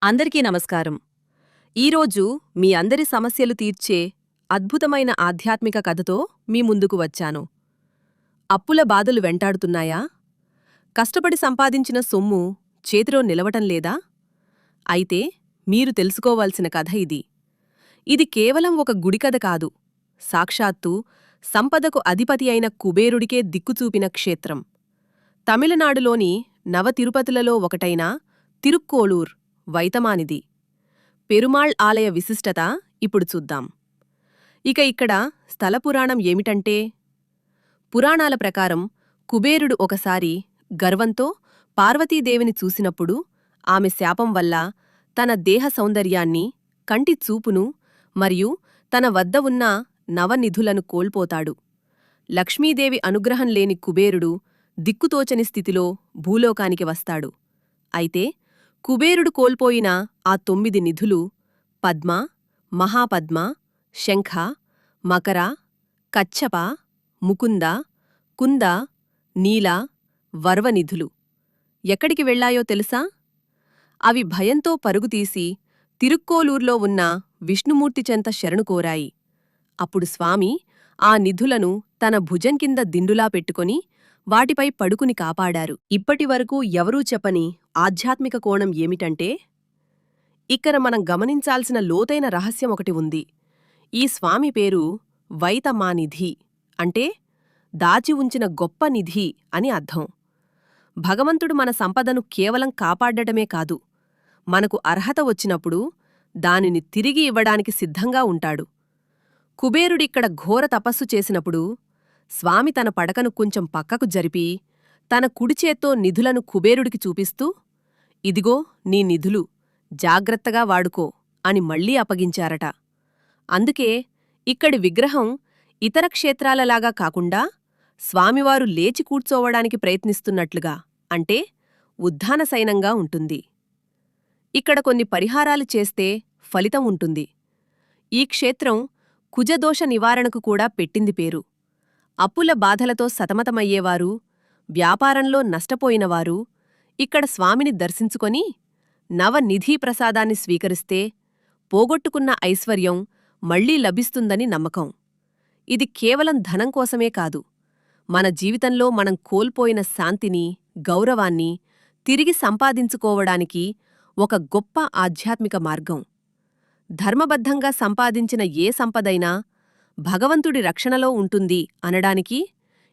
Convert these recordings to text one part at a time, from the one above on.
అందరికీ నమస్కారం. ఈరోజు మీ అందరి సమస్యలు తీర్చే అద్భుతమైన ఆధ్యాత్మిక కథతో మీ ముందుకు వచ్చాను. అప్పుల బాధలు వెంటాడుతున్నాయా? కష్టపడి సంపాదించిన సొమ్ము చేతిలో నిలవటం లేదా? అయితే మీరు తెలుసుకోవాల్సిన కథ ఇది. ఇది కేవలం ఒక గుడి కథ కాదు, సాక్షాత్తు సంపదకు అధిపతి అయిన కుబేరుడికే దిక్కుచూపిన క్షేత్రం. తమిళనాడులోని నవ తిరుపతులలో ఒకటైన తిరుక్కోలూర్ వైతమానిది. పెరుమాళ్ ఆలయ విశిష్టత ఇప్పుడు చూద్దాం. ఇక్కడ స్థలపురాణం ఏమిటంటే, పురాణాల ప్రకారం కుబేరుడు ఒకసారి గర్వంతో పార్వతీదేవిని చూసినప్పుడు ఆమె శాపం వల్ల తన దేహ సౌందర్యాన్ని, కంటి చూపును మరియు తన వద్ద ఉన్న నవనిధులను కోల్పోతాడు. లక్ష్మీదేవి అనుగ్రహం లేని కుబేరుడు దిక్కుతోచని స్థితిలో భూలోకానికి వస్తాడు. అయితే కుబేరుడు కోల్పోయిన ఆ 9 నిధులు పద్మ, మహాపద్మ, శంఖ, మకర, కచ్చప, ముకుంద, కుంద, నీల, వర్వనిధులు ఎక్కడికి వెళ్లాయో తెలుసా? అవి భయంతో పరుగుతీసి తిరుక్కోలూర్లో ఉన్న విష్ణుమూర్తి చెంత శరణు కోరాయి. అప్పుడు స్వామి ఆ నిధులను తన భుజం కింద దిండులా పెట్టుకొని వాటిపై పడుకుని కాపాడారు. ఇప్పటివరకు ఎవరూ చెప్పని ఆధ్యాత్మిక కోణం ఏమిటంటే, ఇక్కడ మనం గమనించాల్సిన లోతైన రహస్యం ఒకటి ఉంది. ఈ స్వామి పేరు వైతమానిధి, అంటే దాచి ఉంచిన గొప్ప నిధి అని అర్థం. భగవంతుడు మన సంపదను కేవలం కాపాడటమే కాదు, మనకు అర్హత వచ్చినప్పుడు దానిని తిరిగి ఇవ్వడానికి సిద్ధంగా ఉంటాడు. కుబేరుడిక్కడ ఘోర తపస్సు చేసినప్పుడు స్వామి తన పడకను కొంచెం పక్కకు జరిపి తన కుడిచేత్తో నిధులను కుబేరుడికి చూపిస్తూ, ఇదిగో నీ నిధులు, జాగ్రత్తగా వాడుకో అని మళ్లీ అప్పగించారట. అందుకే ఇక్కడి విగ్రహం ఇతర క్షేత్రాలలాగా కాకుండా స్వామివారు లేచి కూర్చోవడానికి ప్రయత్నిస్తున్నట్లుగా, అంటే ఉద్ధానసైనంగా ఉంటుంది. ఇక్కడ కొన్ని పరిహారాలు చేస్తే ఫలితం ఉంటుంది. ఈ క్షేత్రం కుజదోష నివారణకు కూడా పెట్టింది పేరు. అప్పుల బాధలతో సతమతమయ్యేవారు, వ్యాపారంలో నష్టపోయినవారు ఇక్కడ స్వామిని దర్శించుకొని నవనిధి ప్రసాదాన్ని స్వీకరిస్తే పోగొట్టుకున్న ఐశ్వర్యం మళ్లీ లభిస్తుందని నమ్మకం. ఇది కేవలం ధనం కోసమే కాదు, మన జీవితంలో మనం కోల్పోయిన శాంతిని, గౌరవాన్ని తిరిగి సంపాదించుకోవడానికి ఒక గొప్ప ఆధ్యాత్మిక మార్గం. ధర్మబద్ధంగా సంపాదించిన ఏ సంపదైనా భగవంతుడి రక్షణలో ఉంటుంది అనడానికి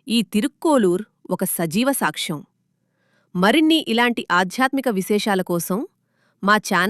ఈ తిరుక్కోలూర్ ఒక సజీవ సాక్ష్యం. మరిన్ని ఇలాంటి ఆధ్యాత్మిక విశేషాల కోసం మా ఛానల్